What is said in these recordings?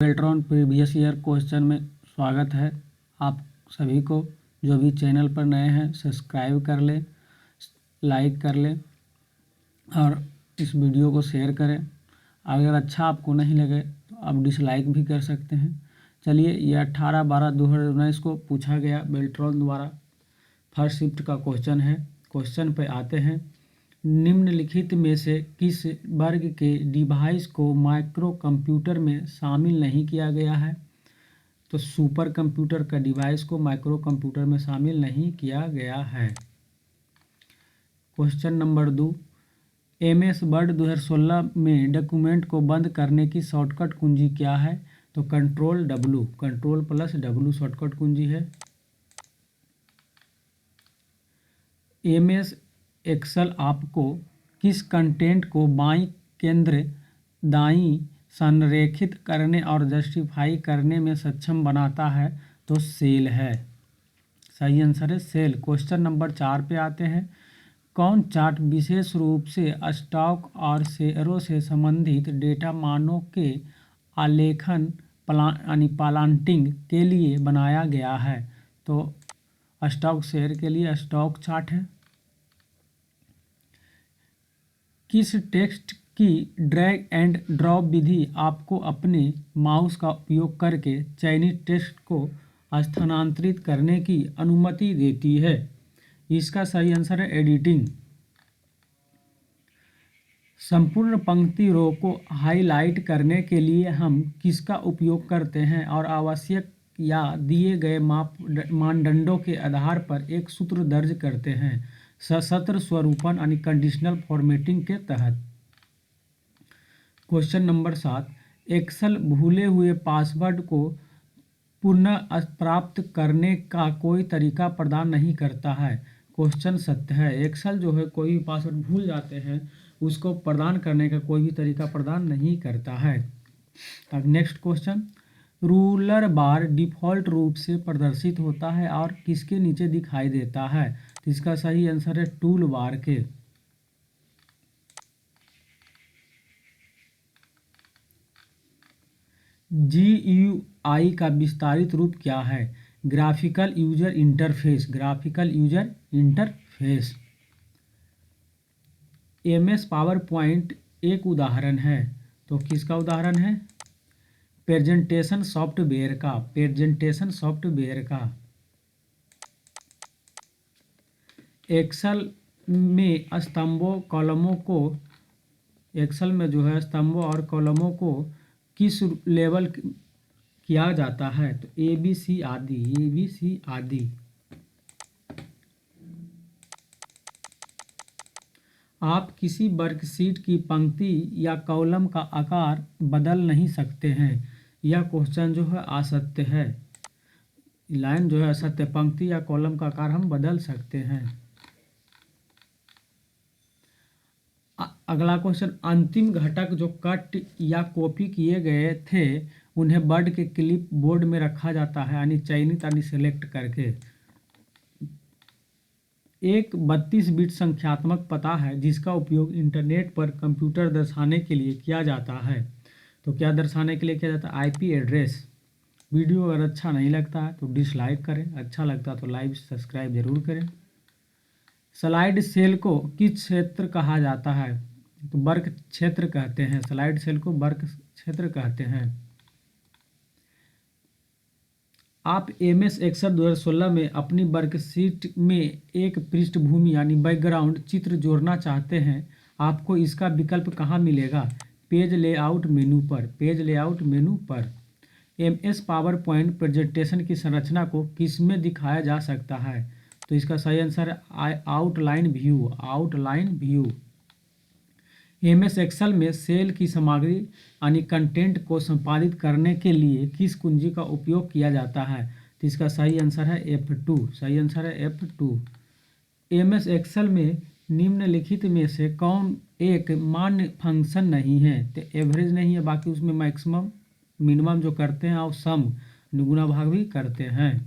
Beltron previous year question में स्वागत है आप सभी को। जो भी चैनल पर नए हैं सब्सक्राइब कर लें, लाइक कर लें और इस वीडियो को शेयर करें। अगर अच्छा आपको नहीं लगे तो आप डिसलाइक भी कर सकते हैं। चलिए, ये 18/12/2019 को पूछा गया बेल्ट्रॉन द्वारा फर्स्ट शिफ्ट का क्वेश्चन है। क्वेश्चन पे आते हैं। निम्नलिखित में से किस वर्ग के डिवाइस को माइक्रो कंप्यूटर में शामिल नहीं किया गया है? तो सुपर कंप्यूटर का डिवाइस को माइक्रो कंप्यूटर में शामिल नहीं किया गया है। क्वेश्चन नंबर 2, MS वर्ड 2016 में डॉक्यूमेंट को बंद करने की शॉर्टकट कुंजी क्या है? तो कंट्रोल+W, कंट्रोल+W शॉर्टकट कुंजी है। MS एक्सेल आपको किस कंटेंट को बाईं केंद्र दाईं संरेखित करने और जस्टिफाई करने में सक्षम बनाता है? तो सेल है। सही आंसर है सेल। क्वेश्चन नंबर 4 पे आते हैं। कौन चार्ट विशेष रूप से स्टॉक और शेयरों से संबंधित डेटा मानों के आलेखन प्लाटिंग के लिए बनाया गया है? तो स्टॉक शेयर के लिए स्टॉक चार्ट है। किस टेक्स्ट की ड्रैग एंड ड्रॉप विधि आपको अपने माउस का उपयोग करके चयनित टेक्स्ट को स्थानांतरित करने की अनुमति देती है? इसका सही आंसर है एडिटिंग। संपूर्ण पंक्ति रो को हाईलाइट करने के लिए हम किसका उपयोग करते हैं और आवश्यक या दिए गए मानदंडों के आधार पर एक सूत्र दर्ज करते हैं? सशस्त्र स्वरूपन यानी कंडीशनल फॉर्मेटिंग के तहत। क्वेश्चन नंबर 7, एक्सेल भूले हुए पासवर्ड को पुनः प्राप्त करने का कोई तरीका प्रदान नहीं करता है। क्वेश्चन सत्य है। एक्सेल जो है कोई भी पासवर्ड भूल जाते हैं उसको प्रदान करने का कोई भी तरीका प्रदान नहीं करता है। अब नेक्स्ट क्वेश्चन, रूलर बार डिफ़ॉल्ट रूप से प्रदर्शित होता है और किसके नीचे दिखाई देता है? तो इसका सही आंसर है टूल बार के। GUI का विस्तारित रूप क्या है? Graphical user interface, graphical user interface. MS power point एक उदाहरण है, तो किसका उदाहरण है? प्रेजेंटेशन सॉफ्टवेयर का, प्रेजेंटेशन सॉफ्टवेयर का। एक्सेल में स्तंभों कॉलमों को, एक्सेल में जो है स्तंभों और कॉलमों को किस लेबल किया जाता है? तो ABC आदि, ABC आदि। आप किसी वर्कशीट की पंक्ति या कॉलम का आकार बदल नहीं सकते हैं। यह क्वेश्चन जो है असत्य है। लाइन जो है असत्य, पंक्ति या कॉलम का आकार हम बदल सकते हैं। अगला क्वेश्चन, अंतिम घटक जो कट या कॉपी किए गए थे उन्हें वर्ड के क्लिप बोर्ड में रखा जाता है यानी चयनित यानी सेलेक्ट करके। एक 32 बिट संख्यात्मक पता है जिसका उपयोग इंटरनेट पर कंप्यूटर दर्शाने के लिए किया जाता है। तो क्या दर्शाने के लिए किया जाता है? IP address. वीडियो अगर अच्छा नहीं लगता है तो डिसलाइक करें, अच्छा लगता है तो लाइक सब्सक्राइब जरूर करें। स्लाइड सेल को किस क्षेत्र कहा जाता है? तो वर्क क्षेत्र कहते हैं। स्लाइड सेल को वर्क क्षेत्र कहते हैं। आप MS एक्सेल 2016 में अपनी वर्कशीट में एक पृष्ठभूमि यानी बैकग्राउंड चित्र जोड़ना चाहते हैं। आपको इसका विकल्प कहाँ मिलेगा? पेज लेआउट मेनू पर, पेज लेआउट मेनू पर। MS पावर पॉइंट प्रेजेंटेशन की संरचना को किसमें दिखाया जा सकता है? तो इसका सही आंसर है outline view, outline view. MS Excel में सेल की सामग्री यानी कंटेंट को संपादित करने के लिए किस कुंजी का उपयोग किया जाता है? तो इसका सही आंसर है F2, सही आंसर है F2। MS एक्सेल में निम्नलिखित में से कौन एक मान्य फंक्शन नहीं है? तो एवरेज नहीं है, बाकी उसमें मैक्सिमम मिनिमम जो करते हैं और सम गुणा भाग भी करते हैं।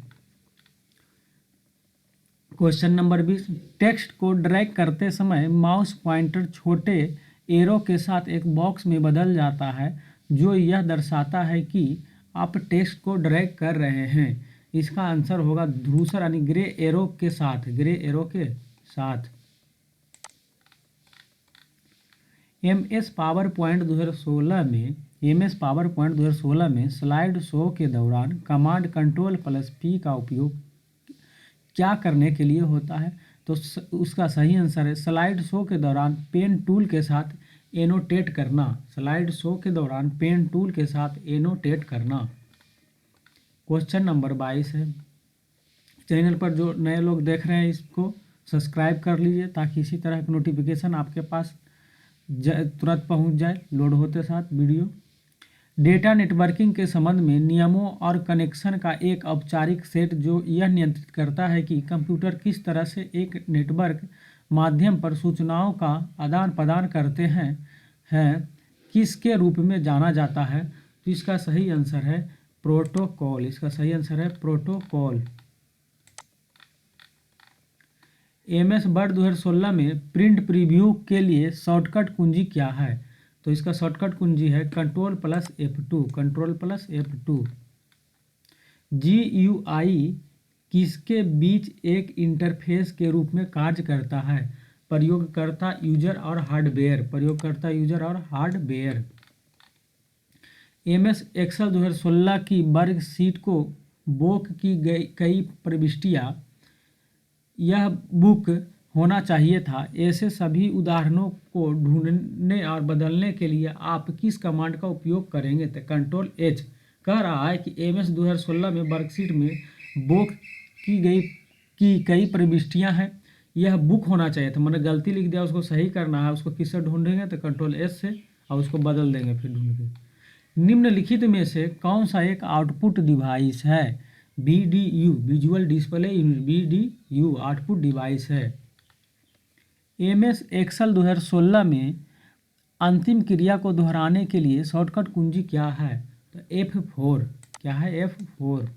क्वेश्चन नंबर 20, टेक्स्ट को ड्रैग करते समय माउस पॉइंटर छोटे एरो के साथ एक बॉक्स में बदल जाता है जो यह दर्शाता है कि आप टेक्स्ट को ड्रैग कर रहे हैं। इसका आंसर होगा धूसर यानी ग्रे एरो के साथ, ग्रे एरो के साथ। एमएस पावर पॉइंट 2016 में स्लाइड शो के दौरान कमांड कंट्रोल प्लस पी का उपयोग क्या करने के लिए होता है? तो उसका सही आंसर है स्लाइड शो के दौरान पेन टूल के साथ एनोटेट करना। स्लाइड शो के दौरान पेन टूल के साथ एनोटेट करना। क्वेश्चन नंबर 22 है। चैनल पर जो नए लोग देख रहे हैं इसको सब्सक्राइब कर लीजिए ताकि इसी तरह की नोटिफिकेशन आपके पास तुरंत पहुंच जाए लोड होते साथ वीडियो। डेटा नेटवर्किंग के संबंध में नियमों और कनेक्शन का एक औपचारिक सेट जो यह नियंत्रित करता है कि कंप्यूटर किस तरह से एक नेटवर्क माध्यम पर सूचनाओं का आदान प्रदान करते हैं किसके रूप में जाना जाता है? तो इसका सही आंसर है प्रोटोकॉल। इसका सही आंसर है प्रोटोकॉल। एमएस वर्ड 2016 में प्रिंट प्रीव्यू के लिए शॉर्टकट कुंजी क्या है? तो इसका शॉर्टकट कुंजी है control plus F2, control plus F2। GUI किसके बीच एक इंटरफेस के रूप में कार्य करता है? प्रयोगकर्ता यूजर और हार्डवेयर, प्रयोगकर्ता यूजर और हार्डवेयर। एमएस एक्सेल 2016 की वर्कशीट को बुक की गई कई प्रविष्टियाँ यह बुक होना चाहिए था। ऐसे सभी उदाहरणों को ढूंढने और बदलने के लिए आप किस कमांड का उपयोग करेंगे? तो कंट्रोल H। कह रहा है कि एमएस 2016 में वर्कशीट में बुक की कई प्रविष्टियां हैं, यह बुक होना चाहिए था। मैंने गलती लिख दिया, उसको सही करना है। उसको किससे ढूंढेंगे? तो कंट्रोल S से, और उसको बदल देंगे फिर ढूंढ के। निम्नलिखित में से कौन सा एक आउटपुट डिवाइस है? VDU, visual display unit, VDU output device है। एमएस एक्सेल 2016 में अंतिम क्रिया को दोहराने के लिए शॉर्टकट कुंजी क्या है? तो F4। क्या है? F4।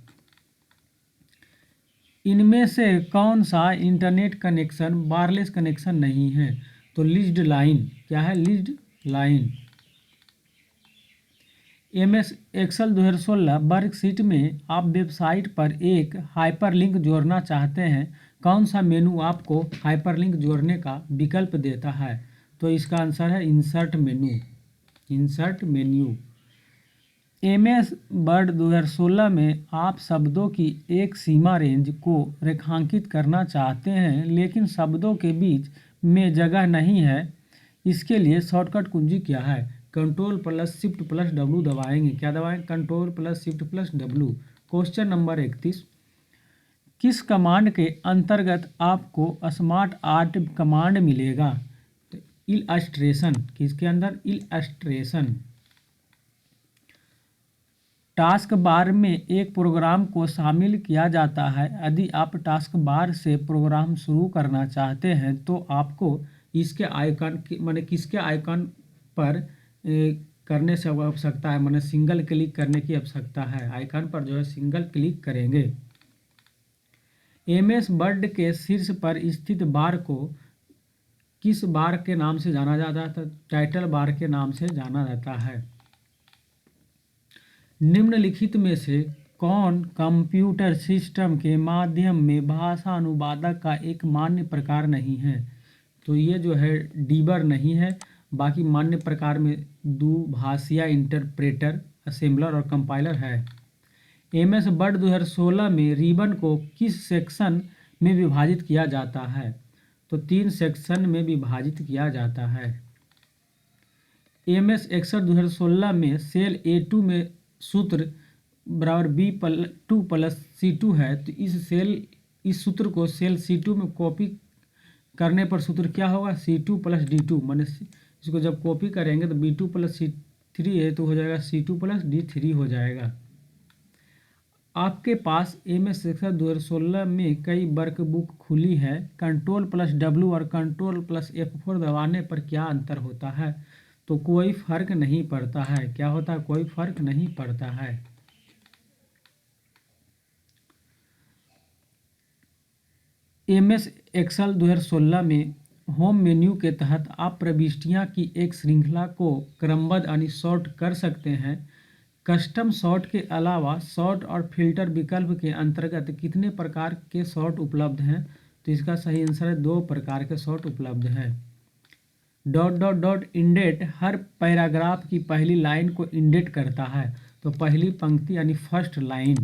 इनमें से कौन सा इंटरनेट कनेक्शन वायरलेस कनेक्शन नहीं है? तो लीज्ड लाइन। क्या है? Leased line. MS Excel 2016 worksheet में आप वेबसाइट पर एक हाइपरलिंक जोड़ना चाहते हैं। कौन सा मेनू आपको हाइपरलिंक जोड़ने का विकल्प देता है? तो इसका आंसर है इंसर्ट मेनू, इंसर्ट मेन्यू। एमएस वर्ड 2016 में आप शब्दों की एक सीमा रेंज को रेखांकित करना चाहते हैं लेकिन शब्दों के बीच में जगह नहीं है। इसके लिए शॉर्टकट कुंजी क्या है? Control plus shift plus W दबाएंगे। क्या दबाएंगे? Control plus shift plus W। Question number 31। किस कमांड के अंतर्गत आपको स्मार्ट आर्ट कमांड मिलेगा? तो इलस्ट्रेशन। किसके अंदर? इलस्ट्रेशन। टास्क बार में एक प्रोग्राम को शामिल किया जाता है। यदि आप टास्क बार से प्रोग्राम शुरू करना चाहते हैं तो आपको इसके आइकन माने किसके आइकन पर करने से आवश्यकता है? माने सिंगल क्लिक करने की आवश्यकता है। आइकन पर जो है सिंगल क्लिक करेंगे। एमएस वर्ड के शीर्ष पर स्थित बार को किस बार के नाम से जाना जाता है? टाइटल बार के नाम से जाना जाता है। निम्नलिखित में से कौन कंप्यूटर सिस्टम के माध्यम में भाषा अनुवादक का एक मान्य प्रकार नहीं है? तो ये जो है डीबर नहीं है। बाकी मान्य प्रकार में दुभाषीय इंटरप्रेटर, असेंबलर और कंपाइलर है। एमएस वर्ड 2016 में रिबन को किस सेक्शन में विभाजित किया जाता है? तो 3 सेक्शन में विभाजित किया जाता है। एमएस एक्सेल 2016 में सेल A2 में सूत्र बराबर B2 प्लस C2 है। तो इस सूत्र को सेल C2 में कॉपी करने पर सूत्र क्या होगा? C2 plus D2। माने इसको जब कॉपी करेंगे तो B2 प्लस C3 है तो हो जाएगा C2 प्लस D3 हो जाएगा। आपके पास एमएस एक्सेल 2016 में कई वर्कबुक खुली है। कंट्रोल प्लस W और कंट्रोल प्लस F4 दबाने पर क्या अंतर होता है? तो कोई फर्क नहीं पड़ता है। क्या होता है? कोई फर्क नहीं पड़ता है। एमएस एक्सेल 2016 में होम मेन्यू के तहत आप प्रविष्टियां की एक श्रृंखला को क्रमबद्ध यानी सॉर्ट कर सकते हैं। कस्टम सॉर्ट के अलावा सॉर्ट और फिल्टर विकल्प के अंतर्गत कितने प्रकार के सॉर्ट उपलब्ध हैं? तो इसका सही आंसर है 2 प्रकार के सॉर्ट उपलब्ध है। डॉट डॉट डॉट इंडेट हर पैराग्राफ की पहली लाइन को इंडेट करता है। तो पहली पंक्ति यानी फर्स्ट लाइन।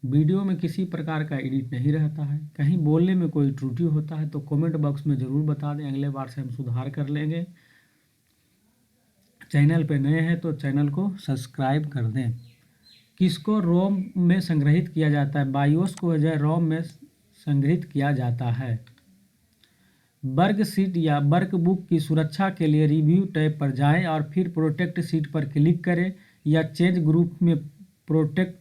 वीडियो में किसी प्रकार का एडिट नहीं रहता है। कहीं बोलने में कोई त्रुटि होता है तो कमेंट बॉक्स में ज़रूर बता दें, अगले बार से हम सुधार कर लेंगे। चैनल पे नए हैं तो चैनल को सब्सक्राइब कर दें। किसको रोम में संग्रहित किया जाता है? बायोस को बजाय रोम में संग्रहित किया जाता है। वर्क शीट या वर्कबुक की सुरक्षा के लिए रिव्यू टैब पर जाएं और फिर प्रोटेक्ट शीट पर क्लिक करें या चेंज ग्रुप में प्रोटेक्ट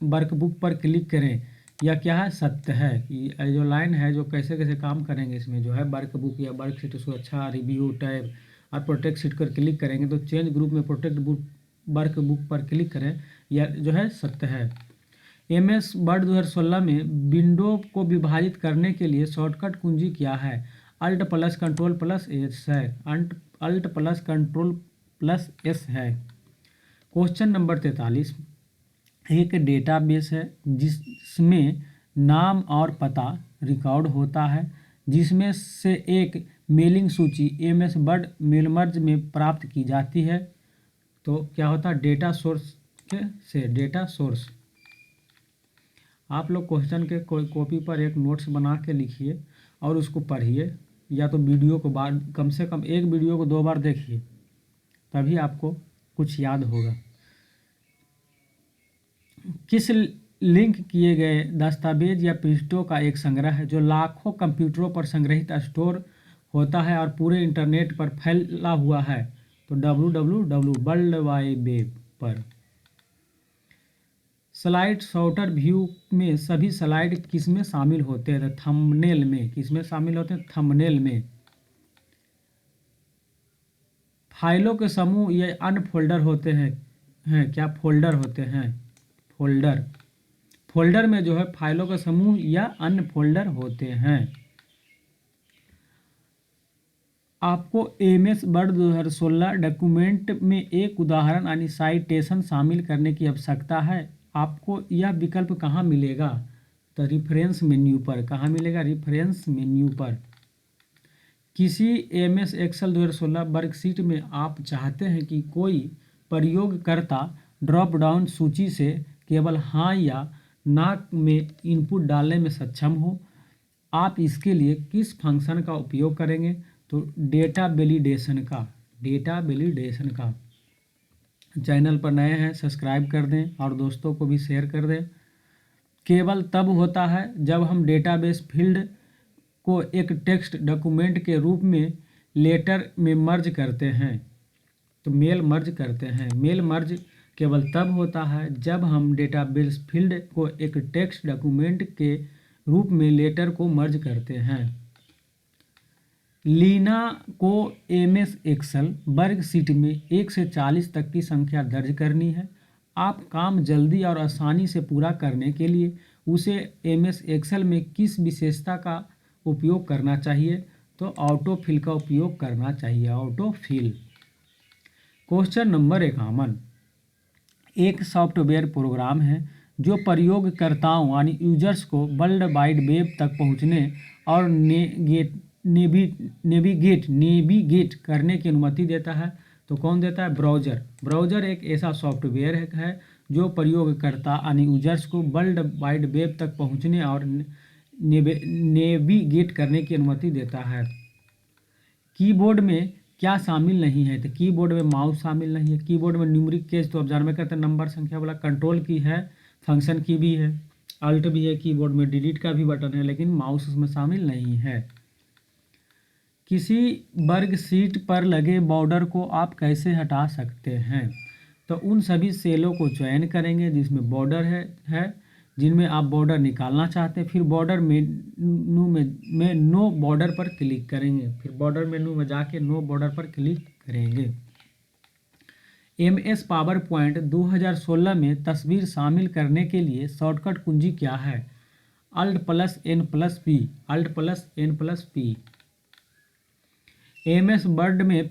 वर्कबुक पर क्लिक करें। यह क्या है? सत्य है। ये जो लाइन है जो कैसे कैसे काम करेंगे इसमें जो है वर्कबुक या वर्कशीट सुरक्षा रिव्यू टैब और प्रोटेक्ट शीट पर क्लिक करेंगे तो चेंज ग्रुप में प्रोटेक्ट बुक वर्कबुक पर क्लिक करें, यह जो है सत्य है। MS वर्ड 2016 में विंडो को विभाजित करने के लिए शॉर्टकट कुंजी क्या है? Alt plus control plus S है। Alt plus control plus S है। Question number 43। एक डेटाबेस है जिसमें नाम और पता रिकॉर्ड होता है, जिसमें से एक मेलिंग सूची MS वर्ड मेलमर्ज में प्राप्त की जाती है। तो क्या होता है? डेटा सोर्स से डेटा सोर्स। आप लोग क्वेश्चन के कॉपी पर एक नोट्स बना के लिखिए और उसको पढ़िए, या तो वीडियो को बाद कम से कम एक वीडियो को 2 बार देखिए, तभी आपको कुछ याद होगा। किस लिंक किए गए दस्तावेज या पृष्ठों का एक संग्रह है जो लाखों कंप्यूटरों पर संग्रहित स्टोर होता है और पूरे इंटरनेट पर फैला हुआ है? तो www वर्ल्ड वाइड वेब पर। स्लाइड सॉर्टर व्यू में सभी स्लाइड किसमें शामिल होते हैं? थंबनेल में। किसमें शामिल होते हैं? थंबनेल में। फाइलों के समूह ये अन्य फोल्डर होते हैं क्या? फोल्डर होते हैं। फोल्डर में जो है फाइलों का समूह या अन्य फोल्डर होते हैं। आपको MS वर्ड 2016 डॉक्यूमेंट में एक उदाहरण यानी साइटेशन शामिल करने की आवश्यकता है। आपको यह विकल्प कहाँ मिलेगा? तो रेफरेंस मेन्यू पर। कहाँ मिलेगा? रेफरेंस मेन्यू पर। किसी MS एक्सेल 2016 वर्कशीट में आप चाहते हैं कि कोई प्रयोगकर्ता ड्रॉप डाउन सूची से केवल हाँ या ना में इनपुट डालने में सक्षम हो। आप इसके लिए किस फंक्शन का उपयोग करेंगे? तो डेटा वैलिडेशन का। चैनल पर नए हैं सब्सक्राइब कर दें और दोस्तों को भी शेयर कर दें। केवल तब होता है जब हम डेटाबेस फील्ड को एक टेक्स्ट डॉक्यूमेंट के रूप में लेटर में मर्ज करते हैं, तो मेल मर्ज करते हैं। मेल मर्ज केवल तब होता है जब हम डेटाबेस फील्ड को एक टेक्स्ट डॉक्यूमेंट के रूप में लेटर को मर्ज करते हैं। लीना को MS एक्सेल वर्कशीट में 1 से 40 तक की संख्या दर्ज करनी है। आप काम जल्दी और आसानी से पूरा करने के लिए उसे MS एक्सेल में किस विशेषता का उपयोग करना चाहिए? तो ऑटो फिल का उपयोग करना चाहिए। Auto fill. Question number 51। एक सॉफ्टवेयर प्रोग्राम है जो प्रयोगकर्ताओं यानी यूजर्स को वर्ल्ड वाइड वेब तक पहुंचने और नेविगेट करने की अनुमति देता है। तो कौन देता है? ब्राउज़र। ब्राउज़र एक ऐसा सॉफ्टवेयर है जो प्रयोगकर्ता यानी यूजर्स को वर्ल्ड वाइड वेब तक पहुंचने और नेविगेट करने की अनुमति देता है। कीबोर्ड में क्या शामिल नहीं है? तो कीबोर्ड में माउस शामिल नहीं है। कीबोर्ड में न्यूमेरिक कीज तो ऑब्जर्व करते हैं, नंबर संख्या वाला। कंट्रोल की है, फंक्शन की भी है, अल्ट भी है। कीबोर्ड में डिलीट का भी बटन है, लेकिन माउस उसमें शामिल नहीं है। किसी वर्कशीट पर लगे बॉर्डर को आप कैसे हटा सकते हैं? तो उन सभी सेलों को चयन करेंगे जिसमें बॉर्डर है जिनमें आप बॉर्डर निकालना चाहते हैं। फिर बॉर्डर मेनू में नो बॉर्डर पर क्लिक करेंगे। फिर बॉर्डर मेनू में जाके नो बॉर्डर पर क्लिक करेंगे। MS पावर पॉइंट 2016 में तस्वीर शामिल करने के लिए शॉर्टकट कुंजी क्या है? Alt plus N plus P, Alt plus N plus P. MS Word में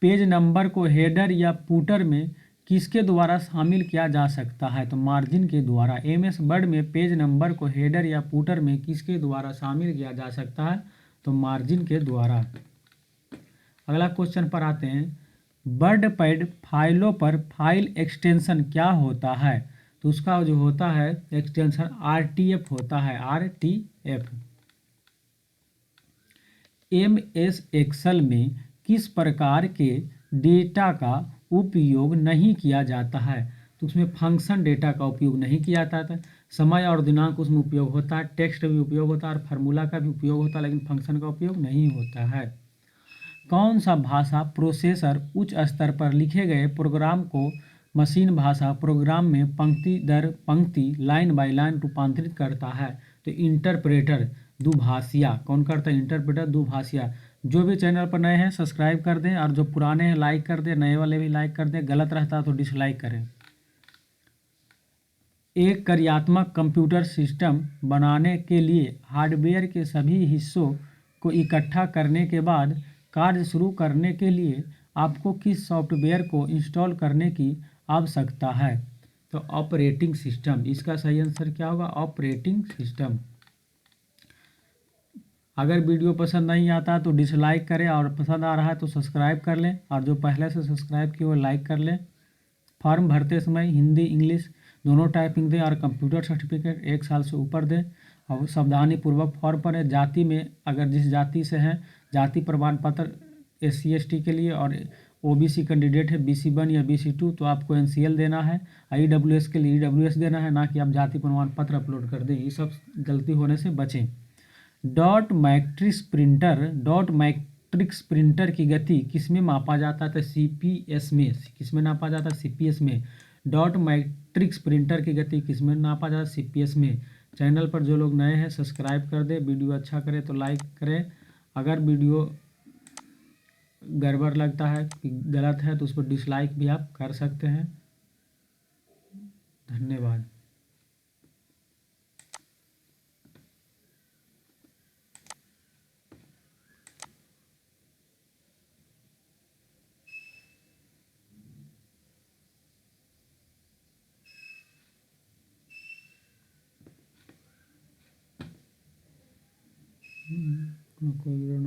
पेज नंबर को हेडर या फुटर में किसके द्वारा शामिल किया जा सकता है? तो मार्जिन के द्वारा। एमएस वर्ड में पेज नंबर को हेडर या फुटर में किसके द्वारा शामिल किया जा सकता है? तो मार्जिन के द्वारा। अगला क्वेश्चन पर आते हैं। वर्ड पैड फाइलों पर फाइल एक्सटेंशन क्या होता है? तो उसका जो होता है एक्सटेंशन आरटीएफ होता है, आरटीएफ। एमएस एक्सेल में किस प्रकार के डेटा का उपयोग नहीं किया जाता है? तो उसमें फंक्शन डेटा का उपयोग नहीं किया जाता है। समय और दिनांक उसमें उपयोग होता है, टेक्स्ट भी उपयोग होता है और फार्मूला का भी उपयोग होता है, लेकिन फंक्शन का उपयोग नहीं होता है। कौन सा भाषा प्रोसेसर उच्च स्तर पर लिखे गए प्रोग्राम को मशीन भाषा प्रोग्राम में पंक्ति दर पंक्ति, लाइन बाय लाइन रूपांतरित करता है? तो इंटरप्रेटर, दुभाषिया। कौन करता है? इंटरप्रेटर, दुभाषिया। जो भी चैनल पर नए हैं सब्सक्राइब कर दें और जो पुराने हैं लाइक कर दें, नए वाले भी लाइक कर दें, गलत रहता है तो डिसलाइक करें। एक कार्यात्मक कंप्यूटर सिस्टम बनाने के लिए हार्डवेयर के सभी हिस्सों को इकट्ठा करने के बाद कार्य शुरू करने के लिए आपको किस सॉफ्टवेयर को इंस्टॉल करने की आवश्यकता है? तो ऑपरेटिंग सिस्टम। इसका सही आंसर क्या होगा? Operating system. अगर वीडियो पसंद नहीं आता तो डिसलाइक करें और पसंद आ रहा है तो सब्सक्राइब कर लें और जो पहले से सब्सक्राइब किए वो लाइक कर लें। फॉर्म भरते समय हिंदी इंग्लिश दोनों टाइपिंग दें और कंप्यूटर सर्टिफिकेट 1 साल से ऊपर दें और सावधानी पूर्वक फॉर्म भरें। जाति में अगर जिस जाति से हैं जाति प्रमाण पत्र SC ST के लिए और OBC कैंडिडेट है BC1 या BC2 तो आपको NCL देना है। IWS के लिए EWS देना है, ना कि आप जाति प्रमाण पत्र अपलोड कर दें। ये सब गलती होने से बचें। डॉट मैट्रिक्स प्रिंटर की गति किसमें मापा जाता है? तो CPS में। किसमें नापा जाता है? CPS में। डॉट मैट्रिक्स प्रिंटर की गति किसमें नापा जाता है? CPS में। चैनल पर जो लोग नए हैं सब्सक्राइब कर दें, वीडियो अच्छा करे तो लाइक करें। अगर वीडियो गड़बड़ लगता है कि गलत है तो उस पर डिसलाइक भी आप कर सकते हैं। धन्यवाद। कोई